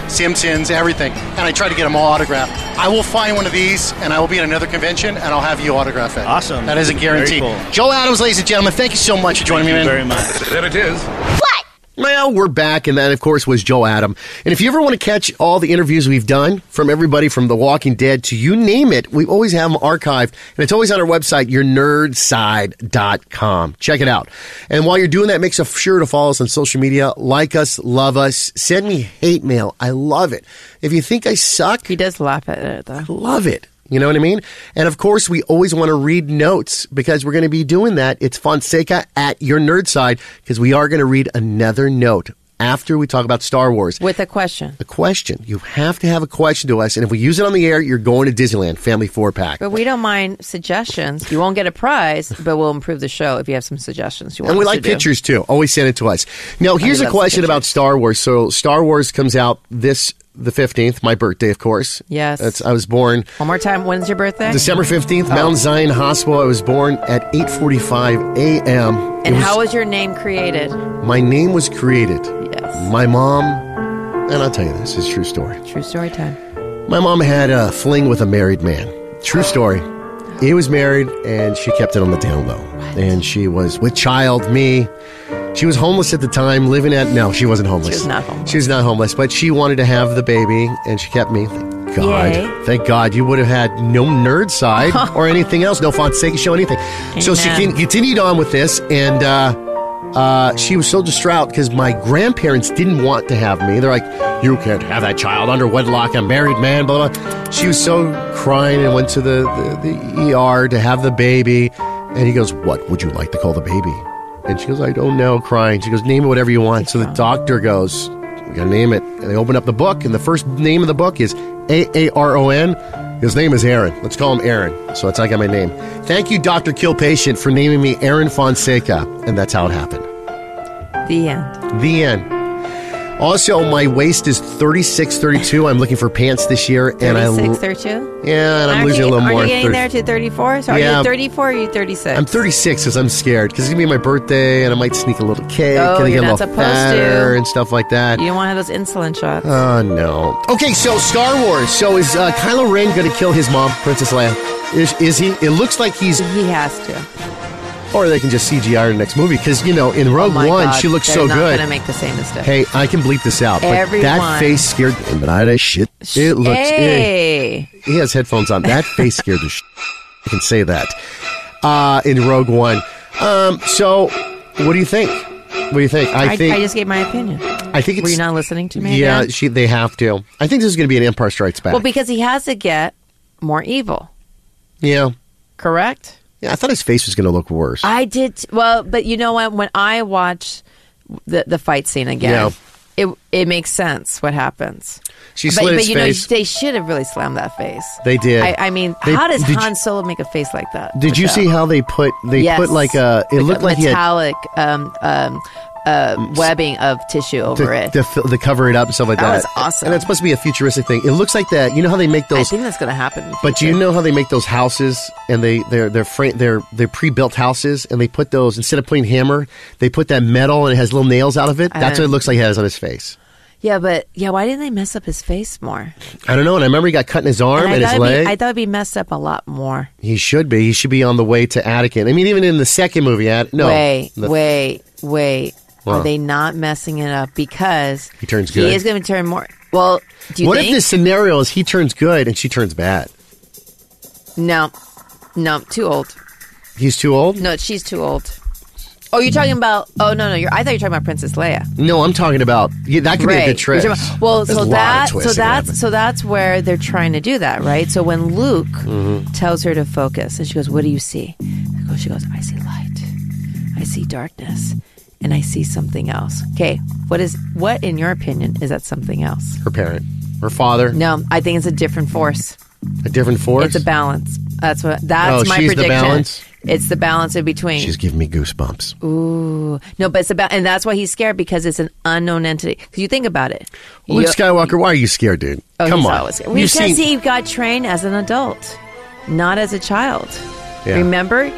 Simpsons, everything, and I try to get them all autographed. I will find one of these, and I will be at another convention, and I'll have you autograph it. Awesome. That is a guarantee. Very cool. Joe Adams, ladies and gentlemen, thank you so much for joining me, man. Thank you very much. There it is. Well, we're back, and that, of course, was Joe Adam. And if you ever want to catch all the interviews we've done from everybody from The Walking Dead to you name it, we always have them archived, and it's always on our website, yournerdside.com. Check it out. And while you're doing that, make sure to follow us on social media, like us, love us, send me hate mail. I love it. If you think I suck, He does laugh at it, though. I love it. You know what I mean? And of course, we always want to read notes because we're going to be doing that. It's Fonseca at Your Nerd Side because we are going to read another note after we talk about Star Wars. With a question. A question. You have to have a question to us. And if we use it on the air, you're going to Disneyland. Family 4-pack. But we don't mind suggestions. You won't get a prize, but we'll improve the show if you have some suggestions. You want And we us like to do. pictures, too. Always send it to us. Now, here's a question about Star Wars. So Star Wars comes out the 15th, my birthday, of course. Yes. I was born One more time. When's your birthday? December 15th, Mount Zion Hospital. I was born at 8:45 a.m. And how was your name created? My name was created. Yes. My mom, and I'll tell you this, is a true story. True story time. My mom had a fling with a married man. True story. He was married, and she kept it on the down low. What? And she was with child, me. She was homeless at the time, living at... No, she wasn't homeless. She was not homeless. She was not homeless, but she wanted to have the baby, and she kept me. Thank God. Yay. Thank God. You would have had no Nerd Side or anything else, no Fonseca show, anything. So she continued on with this, and she was so distraught because my grandparents didn't want to have me. They're like, you can't have that child under wedlock, a married man, blah, blah. She was so crying and went to the ER to have the baby. And he goes, what would you like to call the baby? And she goes, I don't know, crying. She goes, name it whatever you want. So the doctor goes, we got to name it. And they open up the book, and the first name of the book is Aaron. His name is Aaron. Let's call him Aaron. So that's how I got my name. Thank you, Dr. Killpatient, for naming me Aaron Fonseca. And that's how it happened. The end. The end. Also, my waist is 36, 32. I'm looking for pants this year. 36, 32? Yeah, and I'm losing a little more. Are you getting there to 34? So are you 34 or are you 36? I'm 36 because I'm scared. Because it's going to be my birthday, and I might sneak a little cake. Oh, and you're get a not little supposed fatter to. and stuff like that. You don't want to have those insulin shots. Oh, no. Okay, so Star Wars. So is Kylo Ren going to kill his mom, Princess Leia? Is he? It looks like he's... He has to. Or they can just CGI her in the next movie. Because, you know, in Rogue One, God, she looks so They're not good. going to make the same mistake. Hey, I can bleep this out. But that face scared me. But I shit. It looks... Hey. He has headphones on. That face scared the shit. I can say that. In Rogue One. So, what do you think? What do you think? I just gave my opinion. I think it's... Were you not listening to me? Yeah, again? they have to. I think this is going to be an Empire Strikes Back. Well, because he has to get more evil. Yeah. Correct? Yeah, I thought his face was going to look worse. I did. Well, but you know what? When I watch the fight scene again, it makes sense what happens. She slid his face. They should have really slammed that face. They did. I mean, how does Han Solo make a face like that? Did you see how they put like a... It looked like metallic webbing of tissue over it. To cover it up and stuff like that. That was awesome. And it's supposed to be a futuristic thing. It looks like that. You know how they make those... I think that's going to happen. But do you know how they make those houses, and they're pre-built houses, and they put those, instead of putting hammer, they put that metal and it has little nails out of it? That's what it looks like he has on his face. Yeah, but why didn't they mess up his face more? I don't know. And I remember he got cut in his arm and his leg. I thought it'd be messed up a lot more. He should be. He should be on the way to Anakin. I mean, even in the second movie, Wait. Are they not messing it up because he turns good? He is going to turn more. Well, do you think? What think? if the scenario is he turns good and she turns bad? No, too old. He's too old? No, she's too old. Oh, you're talking about... Oh, no. I thought you were talking about Princess Leia. No, I'm talking about... that could be a good trick. So that's where they're trying to do that, right? So when Luke tells her to focus, and she goes, what do you see? She goes, I see light. I see darkness. And I see something else. Okay, what in your opinion is that something else? Her parent. Her father. No, I think it's a different force. A different force? It's a balance. That's my prediction. The balance? It's the balance in between. She's giving me goosebumps. Ooh. No, but it's about, and that's why he's scared, because it's an unknown entity. Because you think about it. Luke Skywalker, why are you scared, dude? Come on. Because he got trained as an adult, not as a child. Yeah. Remember,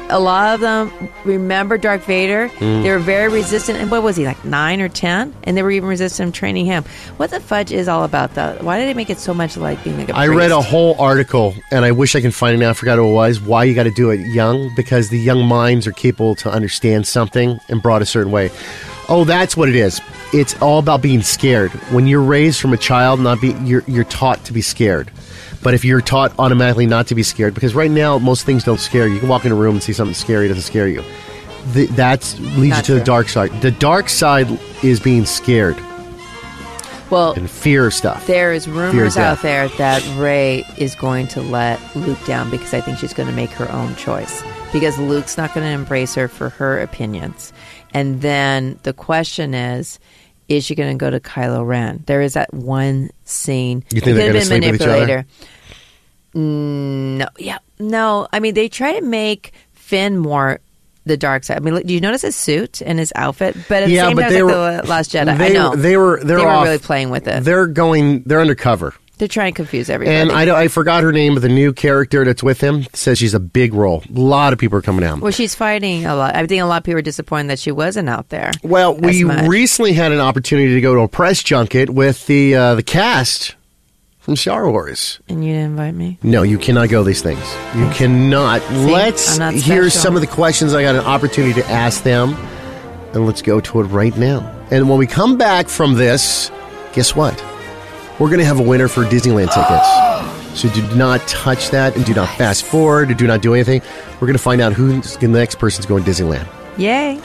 a lot of them remember Darth Vader. They were very resistant. And what was he, like 9 or 10? And they were even resistant to training him. What the fudge is all about that? Why did they make it so much like being like a priest? I read a whole article, and I wish I could find it now. I forgot who it was. Why you got to do it young? Because the young minds are capable to understand something and brought a certain way. Oh, that's what it is. It's all about being scared. When you're raised from a child, you're taught to be scared. But if you're taught automatically not to be scared, because right now most things don't scare you. You can walk in a room and see something scary, it doesn't scare you. That leads you to the dark side. The dark side is being scared. Well, and fear of stuff. There is rumors out there that Rey is going to let Luke down because I think she's going to make her own choice. Because Luke's not going to embrace her for her opinions. And then the question is she going to go to Kylo Ren? There is that one scene. You think they're going to sleep with each other? No. Yeah. No. I mean, they try to make Finn more the dark side. I mean, do you notice his suit and his outfit? But at the same time, like the Last Jedi. I know. They were really playing with it. They're undercover. They're trying to confuse everybody. And I forgot her name, but the new character that's with him says she's a big role. A lot of people are coming out. Well, she's fighting a lot. I think a lot of people are disappointed that she wasn't out there. Well, we recently had an opportunity to go to a press junket with the cast from Star Wars. And you didn't invite me? No, you cannot go to these things. You cannot. Let's hear some of the questions I got an opportunity to ask them. And let's go to it right now. And when we come back from this, guess what? We're going to have a winner for Disneyland tickets. So do not touch that and do not fast forward or do not do anything. We're going to find out who's the next person's going to Disneyland. Yay.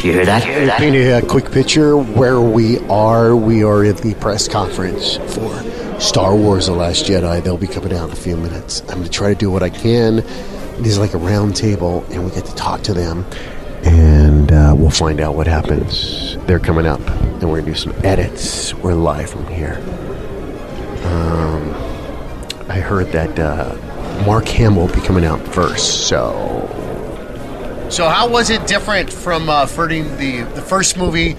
Do you hear that? A quick picture where we are. We are at the press conference for Star Wars The Last Jedi. They'll be coming out in a few minutes. I'm going to try to do what I can. It is like a round table, and we get to talk to them. And we'll find out what happens. They're coming up, and we're going to do some edits. We're live from here. I heard that Mark Hamill will be coming out first, so how was it different from the first movie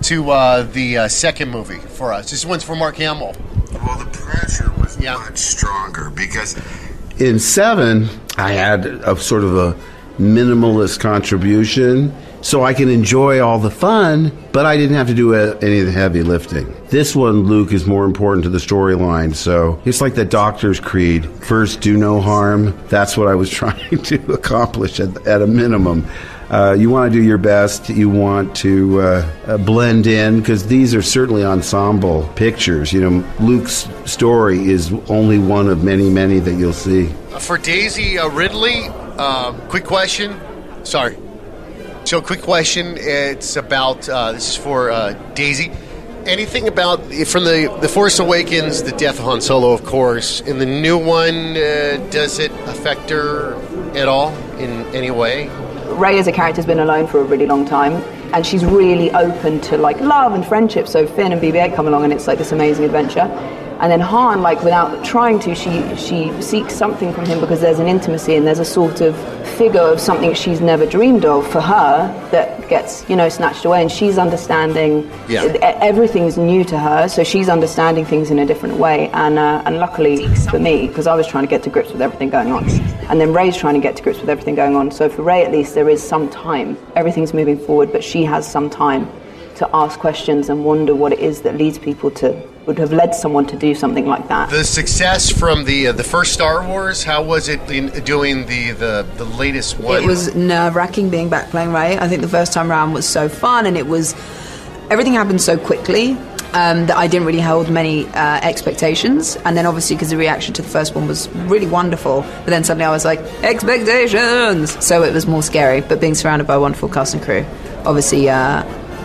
to the second movie for us? This one's for Mark Hamill. Well, the pressure was much stronger because in 7, I had a sort of a minimalist contribution, so I can enjoy all the fun, but I didn't have to do any of the heavy lifting. This one, Luke, is more important to the storyline, so it's like the Doctor's Creed. First, do no harm. That's what I was trying to accomplish at a minimum. You want to do your best. You want to blend in, because these are certainly ensemble pictures. You know, Luke's story is only one of many, many that you'll see. For Daisy Ridley, quick question. Sorry. So, quick question. It's about, this is for Daisy. Anything about, from the Force Awakens, the death of Han Solo, of course. In the new one, does it affect her at all in any way? Rey as a character has been alone for a really long time, and she's really open to like love and friendship. So Finn and BB-8 come along, and it's like this amazing adventure. And then Han, like without trying to, she seeks something from him because there's an intimacy and there's a sort of figure of something she's never dreamed of for her that gets, snatched away. And she's understanding, everything's new to her, so she's understanding things in a different way. And luckily for me, because I was trying to get to grips with everything going on, and then Rey's trying to get to grips with everything going on. So for Rey, at least, there is some time. Everything's moving forward, but she has some time to ask questions and wonder what it is that leads people would have led someone to do something like that. The success from the first Star Wars, how was it doing the latest one? It was nerve-wracking being back playing Rey. I think the first time around was so fun, and everything happened so quickly that I didn't really hold many expectations. And then obviously because the reaction to the first one was really wonderful, but then suddenly I was like, expectations! So it was more scary, but being surrounded by a wonderful cast and crew obviously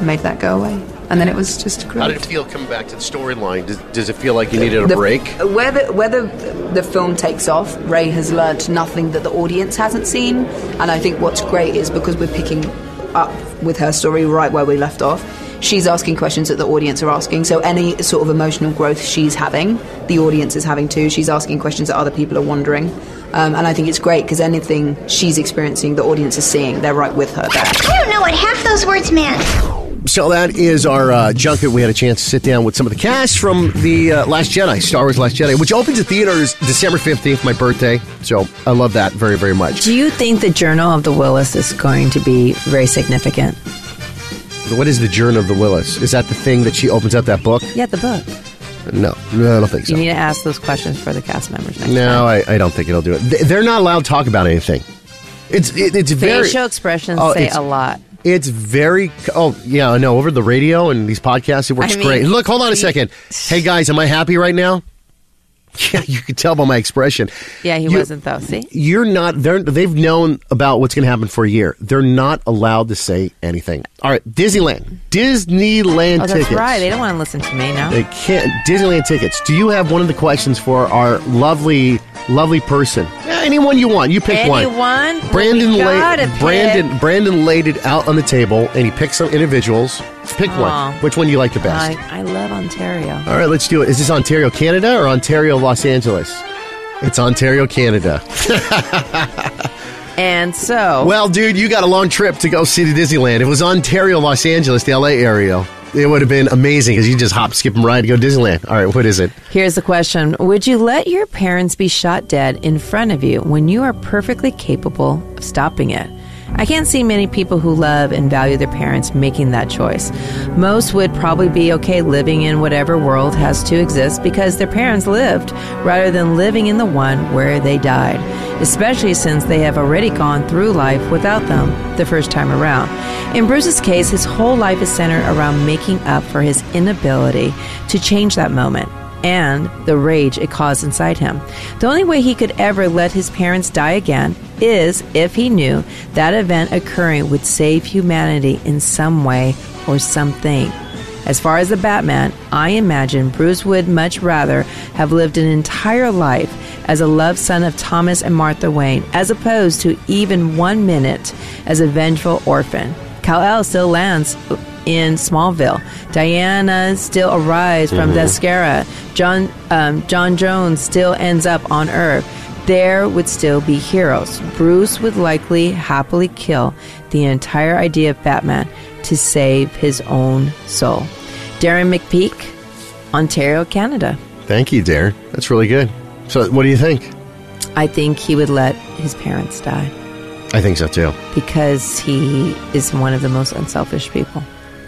made that go away. And then it was just great. How did it feel coming back to the storyline? Does it feel like you needed a break? Whether the film takes off, Rey has learnt nothing that the audience hasn't seen. And I think what's great is because we're picking up with her story right where we left off, she's asking questions that the audience are asking. So any sort of emotional growth she's having, the audience is having too. She's asking questions that other people are wondering. And I think it's great because anything she's experiencing, the audience is seeing. They're right with her there. I don't know what half those words meant. So that is our junket. We had a chance to sit down with some of the cast from the Last Jedi, Star Wars Last Jedi, which opens at theaters December 15th, my birthday. So I love that very, very much. Do you think the Journal of the Willis is going to be very significant? What is the Journal of the Willis? Is that the thing that she opens up that book? Yeah, the book. No, I don't think so. You need to ask those questions for the cast members next time. No, I don't think it'll do it. They're not allowed to talk about anything. It's very... Facial expressions say a lot. It's very... Oh, yeah, no, over the radio and these podcasts, it works great. Look, hold on a second. Hey, guys, am I happy right now? Yeah, you can tell by my expression. Yeah, he wasn't, though. See? You're not... They've known about what's going to happen for a year. They're not allowed to say anything. All right, Disneyland. Disneyland tickets. That's right. They don't want to listen to me now. They can't. Disneyland tickets. Do you have one of the questions for our lovely person? Anyone you want. You pick one. Anyone? Brandon laid it out on the table, and he picked some individuals. Pick one. Which one do you like the best? I love Ontario. All right, let's do it. Is this Ontario, Canada, or Ontario, Los Angeles? It's Ontario, Canada. And so... Well, dude, you got a long trip to go see the Disneyland. If it was Ontario, Los Angeles, the LA area, it would have been amazing because you just hop, skip, and ride to go to Disneyland. All right, what is it? Here's the question. Would you let your parents be shot dead in front of you when you are perfectly capable of stopping it? I can't see many people who love and value their parents making that choice. Most would probably be okay living in whatever world has to exist because their parents lived, rather than living in the one where they died, especially since they have already gone through life without them the first time around. In Bruce's case, his whole life is centered around making up for his inability to change that moment and the rage it caused inside him. The only way he could ever let his parents die again is if he knew that event occurring would save humanity in some way or something. As far as the Batman, I imagine Bruce would much rather have lived an entire life as a loved son of Thomas and Martha Wayne, as opposed to even 1 minute as a vengeful orphan. Kal-El still lands in Smallville. Diana still arrives from Themyscira. John Jones still ends up on Earth. There would still be heroes. Bruce would likely happily kill the entire idea of Batman to save his own soul. Darren McPeak, Ontario, Canada. Thank you, Darren. That's really good. So what do you think? I think he would let his parents die. I think so, too. Because he is one of the most unselfish people.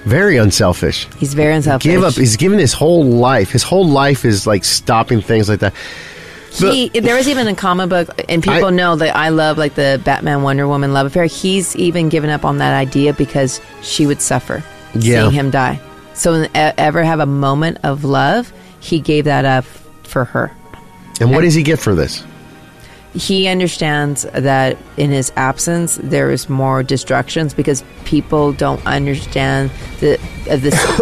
Very unselfish. He's very unselfish. He's given his whole life. His whole life is like stopping things like that. There was even a comic book, and people know that I love like the Batman Wonder Woman love affair. He's even given up on that idea because she would suffer seeing him die. So ever have a moment of love, he gave that up for her. And what does he get for this? He understands that in his absence, there is more destructions because people don't understand the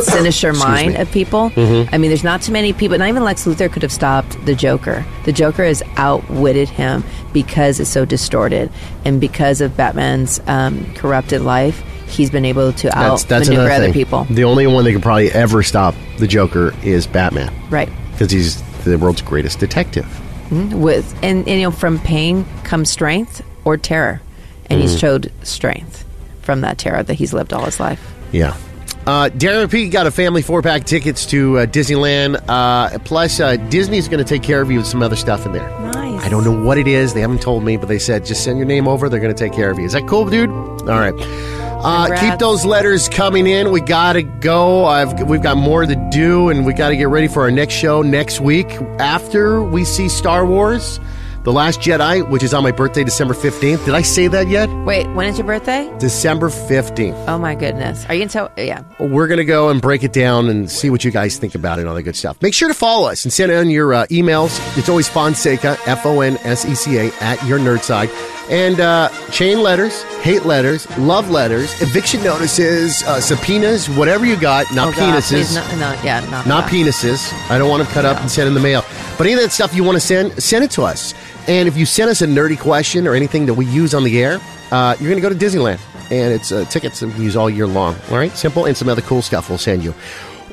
sinister mind of people. I mean, there's not too many people. Not even Lex Luthor could have stopped the Joker. The Joker has outwitted him because it's so distorted. And because of Batman's corrupted life, he's been able to outmaneuver other people. The only one that can probably ever stop the Joker is Batman. Right. Because he's the world's greatest detective. And you know, from pain comes strength or terror, and he's showed strength from that terror that he's lived all his life. Yeah. Darren P. got a family 4-pack tickets to Disneyland. Plus, Disney's going to take care of you with some other stuff in there. Nice. I don't know what it is. They haven't told me, but they said just send your name over. They're going to take care of you. Is that cool, dude? All right. Keep those letters coming in. We got to go. We've got more to do, and we got to get ready for our next show next week after we see Star Wars, The Last Jedi, which is on my birthday, December 15th. Did I say that yet? Wait, when is your birthday? December 15th. Oh, my goodness. Are you going to tell? Yeah. We're going to go and break it down and see what you guys think about it and all that good stuff. Make sure to follow us and send in your emails. It's always Fonseca, Fonseca, at your nerd side. And chain letters, hate letters, love letters, eviction notices, subpoenas, whatever you got, not penises. Not penises. I don't want them cut up and sent in the mail. But any of that stuff you want to send it to us. And if you send us a nerdy question or anything that we use on the air, you're going to go to Disneyland. And it's tickets that we use all year long. All right? Simple. And some other cool stuff we'll send you.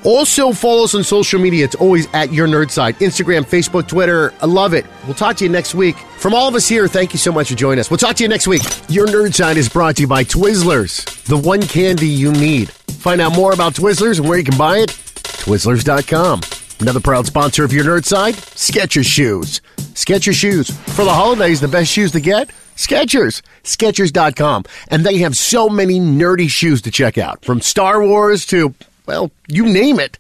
Also, follow us on social media. It's always at Your Nerd Side. Instagram, Facebook, Twitter. I love it. We'll talk to you next week. From all of us here, thank you so much for joining us. We'll talk to you next week. Your Nerd Side is brought to you by Twizzlers, the one candy you need. Find out more about Twizzlers and where you can buy it. Twizzlers.com. Another proud sponsor of your nerd side, Skechers Shoes. Skechers Shoes. For the holidays, the best shoes to get? Skechers. Skechers.com. And they have so many nerdy shoes to check out. From Star Wars to, well, you name it.